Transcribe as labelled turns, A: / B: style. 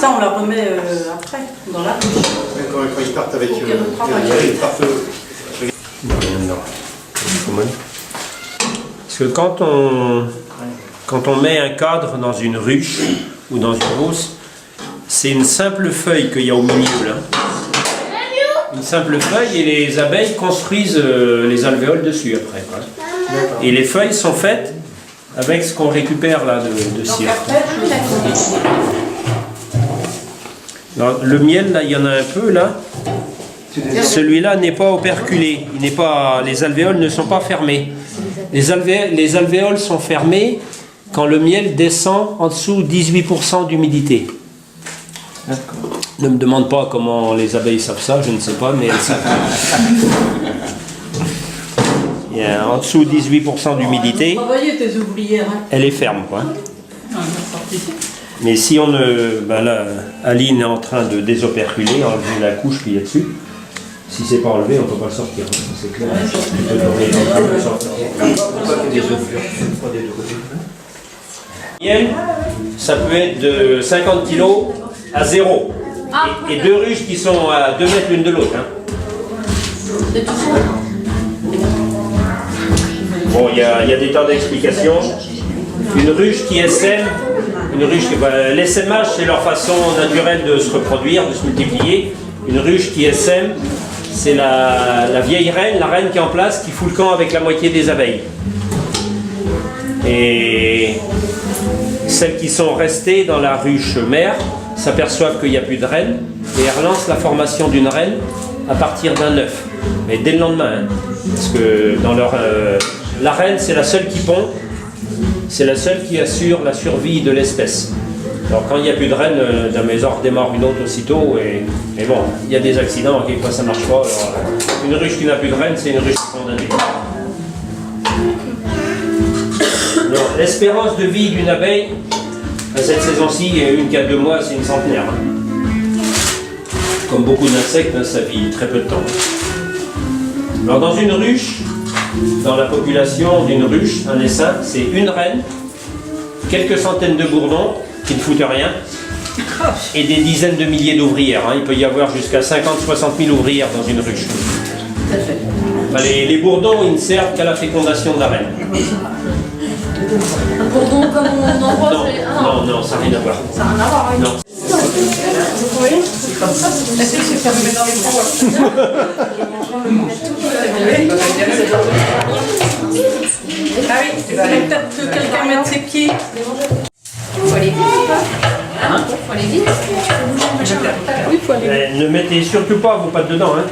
A: ça, on la remet après, dans la ruche.
B: Quand ils partent avec
A: Pour qu'ils retravaillent.
B: ils partent.
C: Rien dedans. Parce que quand on met un cadre dans une ruche ou dans une rousse, c'est une simple feuille qu'il y a au milieu là. Une simple feuille et les abeilles construisent les alvéoles dessus après. Quoi. Et les feuilles sont faites avec ce qu'on récupère là de cire. Alors, le miel là, il y en a un peu là. Celui-là n'est pas operculé, les alvéoles ne sont pas fermées. Les alvéoles sont fermées quand le miel descend en dessous de 18% d'humidité. Ne me demande pas comment les abeilles savent ça, je ne sais pas, mais elles savent. Il y a en dessous de 18% d'humidité,
A: Tes ouvrières, hein.
C: elle est ferme, quoi. Mais si on ne... Ben là, Aline est en train de désoperculer, enlever la couche qu'il y a dessus. Si c'est pas enlevé, on ne peut pas le sortir. C'est clair. Miel, ça peut être de 50 kg à 0. Et deux ruches qui sont à 2 mètres l'une de l'autre. Hein. Bon, il y a des tas d'explications. Une ruche qui essaime, l'essaimage c'est leur façon naturelle de se reproduire, de se multiplier. Une ruche qui essaime, c'est la vieille reine, la reine qui est en place, qui fout le camp avec la moitié des abeilles. Et celles qui sont restées dans la ruche mère s'aperçoivent qu'il n'y a plus de reine et relancent la formation d'une reine à partir d'un œuf. Mais dès le lendemain, hein, parce que dans la reine c'est la seule qui pond, c'est la seule qui assure la survie de l'espèce. Alors quand il n'y a plus de reine, la maison redémarre une autre aussitôt et bon, il y a des accidents, quelquefois ça ne marche pas. Alors, une ruche qui n'a plus de reine, c'est une ruche condamnée. L'espérance de vie d'une abeille, à cette saison-ci, une qui a 2 mois, c'est une centenaire. Hein. Comme beaucoup d'insectes, hein, ça vit très peu de temps. Alors dans une ruche, dans la population d'une ruche, un essaim, c'est une reine, quelques centaines de bourdons qui ne foutent rien, et des dizaines de milliers d'ouvrières. Hein. Il peut y avoir jusqu'à 50-60 000 ouvrières dans une ruche. Enfin, les bourdons, ils ne servent qu'à la fécondation de la reine.
D: Un bourdon comme on en voit, c'est...
C: Non, ça n'a rien à voir.
D: Ça n'a rien à voir, oui.
C: Non.
A: Oui, c'est comme ça. Est-ce que c'est fermé dans les pots? Ah oui, il faudrait peut-être que quelqu'un mette ses pieds.
D: Faut aller vite ou pas? Hein? Faut aller vite?
A: Oui, il faut aller.
C: Ne mettez surtout pas vos pattes dedans. Hein.